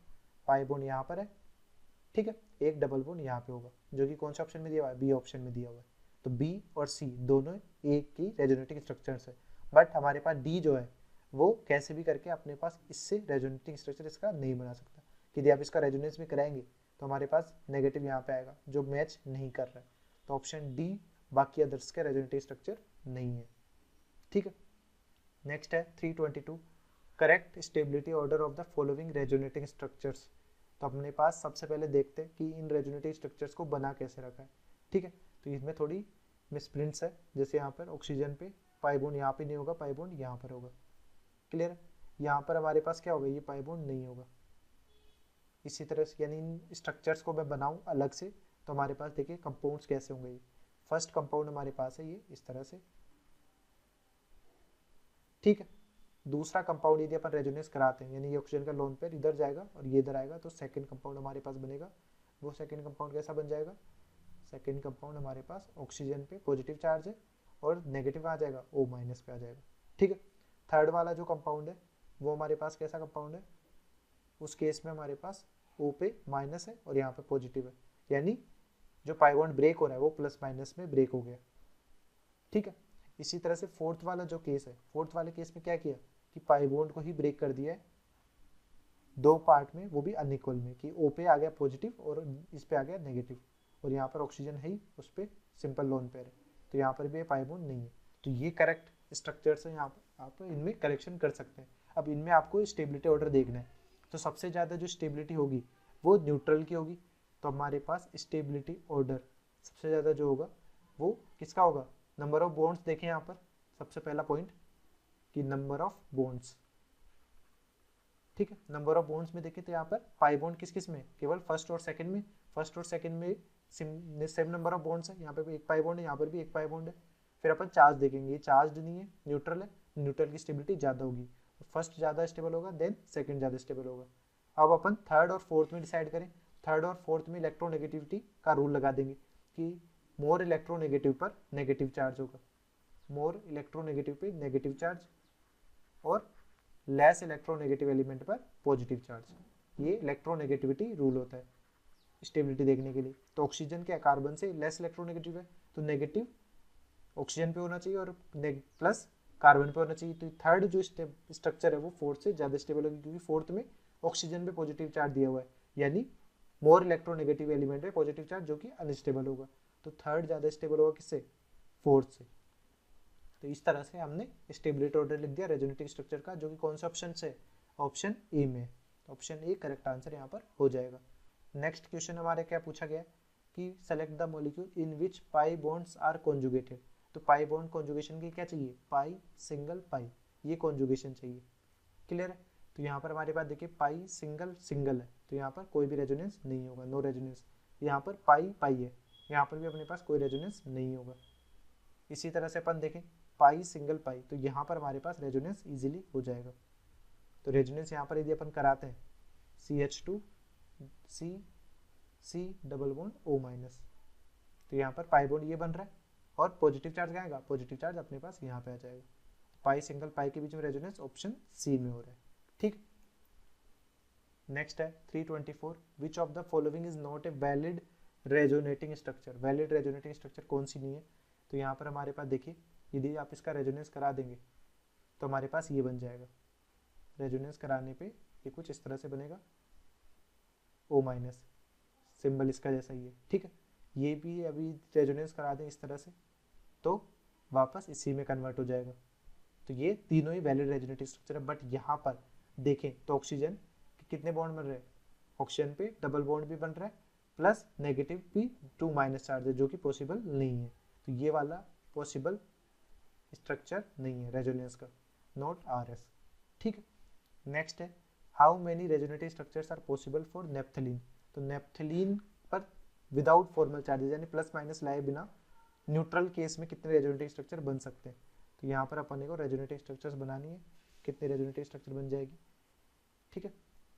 पाई बॉन्ड यहाँ पर है, ठीक है, एक डबल बॉन्ड यहाँ पे होगा, जो कि कौन सा ऑप्शन में दिया हुआ है, बी ऑप्शन में दिया हुआ है। तो बी और सी दोनों एक की रेजोनेटिव स्ट्रक्चर्स है, बट हमारे पास डी जो है वो कैसे भी करके अपने पास इससे रेजोनेटिव स्ट्रक्चर इसका नहीं बना सकता, कि यदि आप इसका रेजोनेंस भी कराएंगे तो हमारे पास नेगेटिव यहाँ पे आएगा जो मैच नहीं कर रहा है। तो ऑप्शन डी बाकी अदर्स के रेजोनेटिव स्ट्रक्चर नहीं है। ठीक है, नेक्स्ट है 322, correct stability order of the following resonating structures. तो अपने पास सबसे पहले देखते हैं कि इन रेजोनेटिव स्ट्रक्चर्स को बना कैसे रखा है। ठीक है, तो इसमें थोड़ी मिसप्रिंट्स है, जैसे यहाँ पर ऑक्सीजन पे पाई बॉन्ड यहाँ पे नहीं होगा, पाई बॉन्ड यहाँ पर होगा। क्लियर, यहाँ पर हमारे पास क्या होगा, ये पाई बॉन्ड नहीं होगा। इसी तरह से यानी इन स्ट्रक्चर्स को मैं बनाऊँ अलग से, तो हमारे पास देखिए कंपाउंड्स कैसे होंगे। फर्स्ट कंपाउंड हमारे पास है ये इस तरह से, ठीक है। दूसरा कंपाउंड यदि अपन रेजोनेंस कराते हैं, यानी ये ऑक्सीजन का लोन पेयर इधर जाएगा और ये इधर आएगा, तो सेकंड कंपाउंड हमारे पास बनेगा। वो सेकंड कंपाउंड कैसा बन जाएगा, सेकंड कंपाउंड हमारे पास ऑक्सीजन पे पॉजिटिव चार्ज है और नेगेटिव कहाँ जाएगा, O- पे आ जाएगा। ठीक है, थर्ड वाला जो कंपाउंड है वो हमारे पास कैसा कंपाउंड है, उस केस में हमारे पास O पे माइनस है और यहाँ पे पॉजिटिव है, यानी जो पाई बॉन्ड ब्रेक हो रहा है वो प्लस माइनस में ब्रेक हो गया। ठीक है, इसी तरह से फोर्थ वाला जो केस है, फोर्थ वाले केस में क्या किया कि पाई बॉन्ड को ही ब्रेक कर दिया है 2 पार्ट में, वो भी अनइक्वल में, कि O पे आ गया पॉजिटिव और इस पे आ गया नेगेटिव, और यहाँ पर ऑक्सीजन है ही, उस पर सिंपल लोन पेयर है, तो यहाँ पर भी पाई बॉन्ड नहीं है। तो ये करेक्ट स्ट्रक्चर्स है, यहाँ पर आप इनमें करेक्शन कर सकते हैं। अब इनमें आपको स्टेबिलिटी ऑर्डर देखना है, तो सबसे ज़्यादा जो स्टेबिलिटी होगी वो न्यूट्रल की होगी। तो हमारे पास स्टेबिलिटी ऑर्डर सबसे ज़्यादा जो होगा वो किसका होगा, नंबर ऑफ बॉन्ड्स देखें यहाँ पर सबसे पहला पॉइंट कि नंबर ऑफ बॉन्ड्स, ठीक है। नंबर ऑफ बॉन्ड्स में देखें तो यहाँ पर पाई बॉन्ड किस किस में, केवल फर्स्ट और सेकंड में, फर्स्ट और सेकंड में सेम नंबर ऑफ बॉन्ड्स है, यहाँ पे भी एक पाई बॉन्ड है, यहाँ पर भी एक पाई बॉन्ड है। फिर अपन चार्ज देखेंगे, ये चार्ज नहीं है, न्यूट्रल है, न्यूट्रल की स्टेबिलिटी ज़्यादा होगी, फर्स्ट ज़्यादा स्टेबल होगा देन सेकंड ज़्यादा स्टेबल होगा। अब अपन थर्ड और फोर्थ में डिसाइड करें, थर्ड और फोर्थ में इलेक्ट्रोनेगेटिविटी का रूल लगा देंगे कि मोर इलेक्ट्रोनेगेटिव पर नेगेटिव चार्ज होगा, मोर इलेक्ट्रोनेगेटिव पे नेगेटिव चार्ज, और लेस इलेक्ट्रोनेगेटिव एलिमेंट पर पॉजिटिव चार्ज। ये इलेक्ट्रोनेगेटिविटी रूल होता है स्टेबिलिटी देखने के लिए। तो ऑक्सीजन के कार्बन से लेस इलेक्ट्रोनेगेटिव है, तो नेगेटिव ऑक्सीजन पे होना चाहिए और प्लस कार्बन पे होना चाहिए। तो थर्ड जो स्ट्रक्चर है वो फोर्थ से ज़्यादा स्टेबल होगी, क्योंकि फोर्थ में ऑक्सीजन पे पॉजिटिव चार्ज दिया हुआ है, यानी मोर इलेक्ट्रोनेगेटिव एलिमेंट है पॉजिटिव चार्ज, जो कि अनस्टेबल होगा। तो थर्ड ज़्यादा स्टेबल होगा किससे, फोर्थ से। तो इस तरह से हमने स्टेबिलिटी ऑर्डर लिख दिया रेजोनेटिव स्ट्रक्चर का, जो कि कौन से ऑप्शन से, ऑप्शन ए में। ऑप्शन ए करेक्ट आंसर यहाँ पर हो जाएगा। नेक्स्ट क्वेश्चन हमारे क्या पूछा गया कि select the molecule in which pi bonds are conjugated. तो पाई बॉन्ड कॉन्जुगेशन की क्या चाहिए, पाई सिंगल पाई, ये कॉन्जुगेशन चाहिए, क्लियर है। तो यहाँ पर हमारे पास देखिए पाई सिंगल सिंगल है, तो यहाँ पर कोई भी रेजोनेंस नहीं होगा, नो रेजोनेंस। यहाँ पर पाई पाई है, यहाँ पर भी अपने पास कोई रेजोनेंस नहीं होगा। इसी तरह से अपन देखें पाई सिंगल पाई, तो यहाँ पर हमारे पास रेजोनेंस इजीली हो जाएगा। तो रेजोनेंस यहाँ पर यदि अपन कराते हैं CH2 C double bond O-, तो यहाँ पर पाई बॉन्ड ये बन रहा है और पॉजिटिव चार्ज कहाँ आएगा, पॉजिटिव चार्ज अपने पास यहाँ पे आ जाएगा। पाई सिंगल पाई के बीच में रेजोनेंस ऑप्शन सी में हो रहा है, ठीक। नेक्स्ट है 324, विच of the following is not a valid resonating structure. Valid resonating structure कौन सी नहीं है, तो यहाँ पर हमारे पास देखिए यदि आप इसका रेजोनेंस करा देंगे तो हमारे पास ये बन जाएगा। रेजोनेंस कराने पे ये कुछ इस तरह से बनेगा, O-, सिंबल इसका जैसा ही है, ठीक है। ये भी अभी रेजोनेंस करा दें इस तरह से तो वापस इसी में कन्वर्ट हो जाएगा। तो ये तीनों ही वैलिड रेजोनेटिव स्ट्रक्चर है। बट यहाँ पर देखें तो ऑक्सीजन के कितने बॉन्ड बन रहे हैं, ऑक्सीजन पे डबल बॉन्ड भी बन रहा है प्लस नेगेटिव भी 2- चार्ज है, जो कि पॉसिबल नहीं है। तो ये वाला पॉसिबल स्ट्रक्चर नहीं है रेजोनेंस का, नॉट RS, ठीक है। नेक्स्ट है how many resonative structures are possible for naphthalene. तो नेप्थलीन पर विदाउट फॉर्मल चार्जेस यानी प्लस माइनस लाए बिना न्यूट्रल केस में कितने रेजोनेटिव स्ट्रक्चर बन सकते हैं। तो यहाँ पर अपन को रेजोनेटिव स्ट्रक्चर्स बनानी है, कितने रेजोनेटिव स्ट्रक्चर बन जाएगी, ठीक है।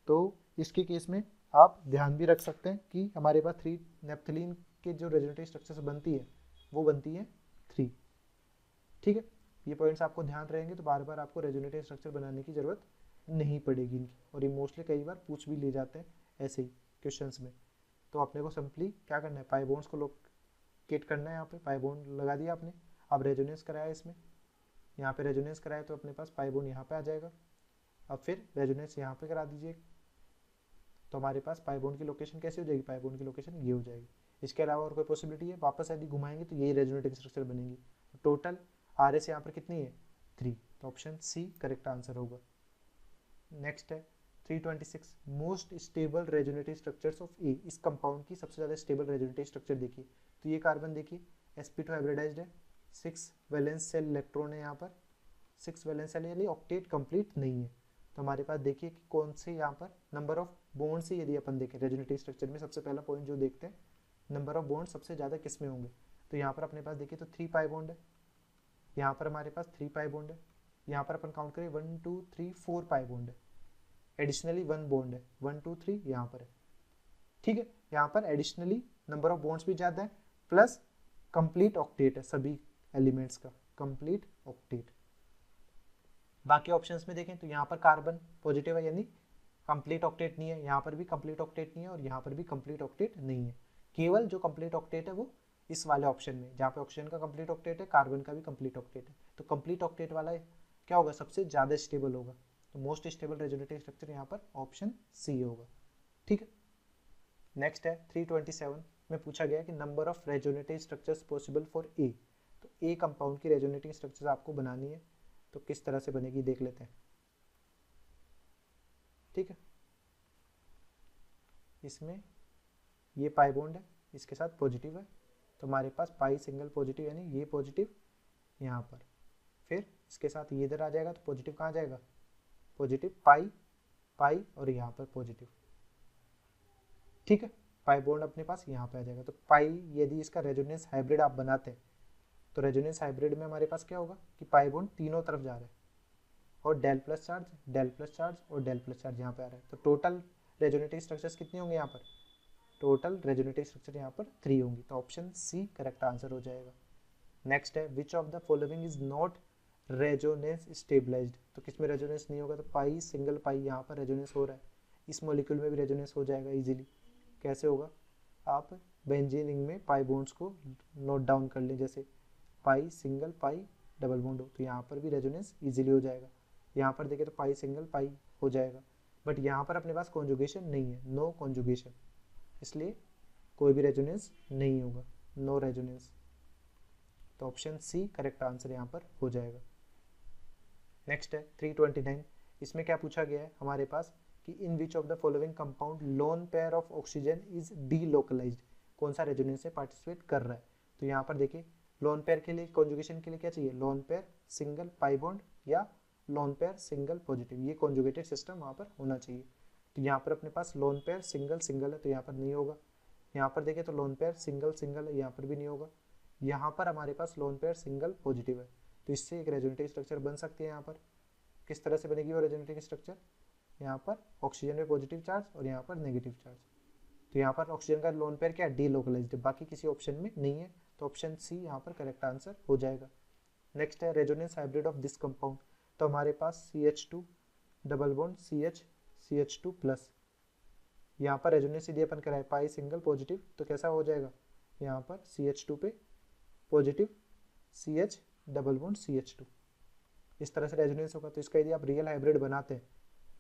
तो इसके केस में आप ध्यान भी रख सकते हैं कि हमारे पास 3 नेप्थलीन के जो रेजोनेटिव स्ट्रक्चर्स बनती है वो बनती है 3, ठीक है। ये पॉइंट्स आपको ध्यान रहेंगे तो बार बार आपको रेजोनेटिव स्ट्रक्चर बनाने की जरूरत नहीं पड़ेगी इनकी, और ये मोस्टली कई बार पूछ भी ले जाते हैं ऐसे ही क्वेश्चंस में। तो अपने को सिंपली क्या करना है, पाई बॉन्ड्स को लोकेट करना है। यहाँ पे पाई बॉन्ड लगा दिया आपने, अब रेजोनेंस कराया इसमें, यहाँ पे रेजोनेंस कराया तो अपने पास पाई बॉन्ड यहाँ पे आ जाएगा। अब फिर रेजोनेंस यहाँ पे करा दीजिए तो हमारे पास पाई बॉन्ड की लोकेशन कैसे हो जाएगी, पाई बॉन्ड की लोकेशन ये हो जाएगी। इसके अलावा और कोई पॉसिबिलिटी है, वापस यदि घुमाएंगे तो यही रेजोनेटिव स्ट्रक्चर बनेगी। टोटल RS यहाँ पर कितनी है 3, तो ऑप्शन सी करेक्ट आंसर होगा। नेक्स्ट है 326, most stable resonative structures of A. इस कंपाउंड की सबसे ज़्यादा स्टेबल रेजोनेटिव स्ट्रक्चर देखिए, तो ये कार्बन देखिए sp2 हाइब्रिडाइज्ड है, 6 वैलेंस सेल इलेक्ट्रॉन है यहाँ पर, 6 वैलेंस सेल यानी ऑक्टेट कंप्लीट नहीं है। तो हमारे पास देखिए कि कौन से यहाँ पर नंबर ऑफ बॉन्ड से यदि अपन देखें रेजोनेटिव स्ट्रक्चर में सबसे पहला पॉइंट जो देखते हैं नंबर ऑफ बॉन्ड सबसे ज़्यादा किस में होंगे। तो यहाँ पर अपने पास देखिए तो 3 पाई बॉन्ड है, यहाँ पर हमारे पास 3 पाई बॉन्ड है, यहाँ पर अपन काउंट करें 1 2 3 4 पाई बॉन्ड है, एडिशनली 1 बॉन्ड है, 1 2 3 यहाँ पर है, ठीक है। यहाँ पर एडिशनली नंबर ऑफ बॉन्ड्स भी ज़्यादा है प्लस कंप्लीट ऑक्टेट है सभी एलिमेंट्स का, कंप्लीट ऑक्टेट। बाकी ऑप्शंस में देखें तो यहाँ पर कार्बन पॉजिटिव है यानी कंप्लीट ऑक्टेट नहीं है, यहाँ पर भी कंप्लीट ऑक्टेट नहीं है और यहाँ पर भी कंप्लीट ऑक्टेट नहीं है। केवल जो कंप्लीट ऑक्टेट है वो इस वाले ऑप्शन में, जहाँ पे ऑक्सीजन का कंप्लीट ऑक्टेट है, कार्बन का भी कंप्लीट ऑक्टेट है। तो कंप्लीट ऑक्टेट वाला क्या होगा, सबसे ज़्यादा स्टेबल होगा। तो मोस्ट स्टेबल रेजोनेटिव स्ट्रक्चर यहाँ पर ऑप्शन सी होगा, ठीक है। नेक्स्ट है 327 में पूछा गया कि number of resonative structures possible for a. तो ए कंपाउंड की रेजोनेटिव स्ट्रक्चर्स आपको बनानी है, तो किस तरह से बनेगी देख लेते हैं। ठीक है, इसमें ये पाई बॉन्ड है, इसके साथ पॉजिटिव है, तो हमारे पास पाई सिंगल पॉजिटिव, यानी ये पॉजिटिव यहाँ पर, फिर इसके साथ ये इधर आ जाएगा, तो पॉजिटिव कहाँ जाएगा, पॉजिटिव पाई पाई और यहाँ पर पॉजिटिव। ठीक है, पाई बॉन्ड अपने पास यहाँ पे आ जाएगा। तो पाई यदि इसका रेजोनेंस हाइब्रिड आप बनाते हैं तो रेजोनेंस हाइब्रिड में हमारे पास क्या होगा कि पाई बॉन्ड तीनों तरफ जा रहा है और डेल प्लस चार्ज और डेल प्लस चार्ज यहाँ पे आ रहा है। तो टोटल रेजोनेटिव स्ट्रक्चर्स कितने होंगे यहाँ पर, टोटल रेजोनेटिव स्ट्रक्चर यहाँ पर 3 होंगी। तो ऑप्शन सी करेक्ट आंसर हो जाएगा। नेक्स्ट है which of the following is not resonance stabilized. तो किसमें रेजोनेंस नहीं होगा, तो पाई सिंगल पाई यहाँ पर रेजोनेंस हो रहा है, इस मॉलिक्यूल में भी रेजोनेंस हो जाएगा इजीली। कैसे होगा, आप बेंजीन रिंग में पाई बॉन्ड्स को नोट डाउन कर लें, जैसे पाई सिंगल पाई डबल बॉन्ड हो, तो यहाँ पर भी रेजोनेंस इजीली हो जाएगा। यहाँ पर देखें तो पाई सिंगल पाई हो जाएगा, बट यहाँ पर अपने पास कॉन्जुगेशन नहीं है, नो कॉन्जुगेशन, इसलिए कोई भी रेजोनेंस नहीं होगा, नो रेजोनेंस। तो ऑप्शन सी करेक्ट आंसर यहाँ पर हो जाएगा। नेक्स्ट है 329, इसमें क्या पूछा गया है हमारे पास कि in which of the following compound lone pair of oxygen is delocalized, कौन सा रेजोनेंस से पार्टिसिपेट कर रहा है। तो यहाँ पर देखिए लोन पेयर के लिए कॉन्जुगेशन के लिए क्या चाहिए, lone pair single pi bond या लोन पेयर सिंगल पॉजिटिव, ये कॉन्जुगेटेड सिस्टम वहाँ पर होना चाहिए। तो यहाँ पर अपने पास लोन पेयर सिंगल सिंगल है, तो यहाँ पर नहीं होगा। यहाँ पर देखिए तो लोन पेयर सिंगल सिंगल है, यहाँ पर भी नहीं होगा। यहाँ पर हमारे पास लोन पेयर सिंगल पॉजिटिव है, तो इससे एक रेजोनेटिव स्ट्रक्चर बन सकती है। यहाँ पर किस तरह से बनेगी वो रेजोनेटिव स्ट्रक्चर, यहाँ पर ऑक्सीजन में पॉजिटिव चार्ज और यहाँ पर नेगेटिव चार्ज। तो यहाँ पर ऑक्सीजन का लोन पेयर क्या है, डीलोकलाइज्ड, बाकी किसी ऑप्शन में नहीं है, तो ऑप्शन सी यहाँ पर करेक्ट आंसर हो जाएगा। नेक्स्ट है resonance hybrid of this compound. तो हमारे पास CH2 double bond CH2 plus, यहाँ पर रेजोनेंस यदि अपन कराए पाई सिंगल पॉजिटिव, तो कैसा हो जाएगा, यहाँ पर CH2 पे positive CH double bond CH2, इस तरह से रेजोनेंस होगा। तो इसका यदि आप रियल हाइब्रिड बनाते हैं,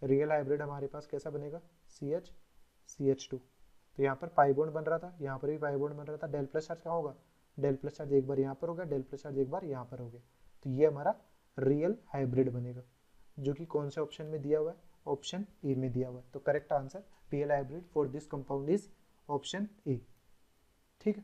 रियल हाइब्रिड हमारे पास कैसा बनेगा, CH2। तो यहाँ पर पाई बॉन्ड बन रहा था, यहाँ पर भी पाई बॉन्ड बन रहा था, डेल प्लस चार्ज कहाँ होगा, डेल प्लस चार्ज एक बार यहाँ पर हो गया, डेल प्लस चार्ज एक बार यहाँ पर हो गया। तो ये हमारा रियल हाइब्रिड बनेगा, जो कि कौन से ऑप्शन में दिया हुआ है, ऑप्शन ए में दिया हुआ है। तो correct answer real hybrid for this compound is option A. ठीक है,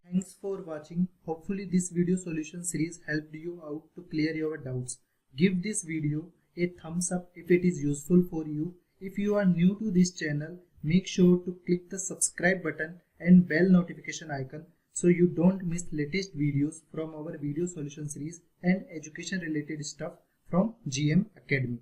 thanks for watching. Hopefully this video solution series helped you out to clear your doubts. Give this video a thumbs up if it is useful for you. If you are new to this channel, make sure to click the subscribe button and bell notification icon so you don't miss latest videos from our video solution series and education related stuff from GM Academy.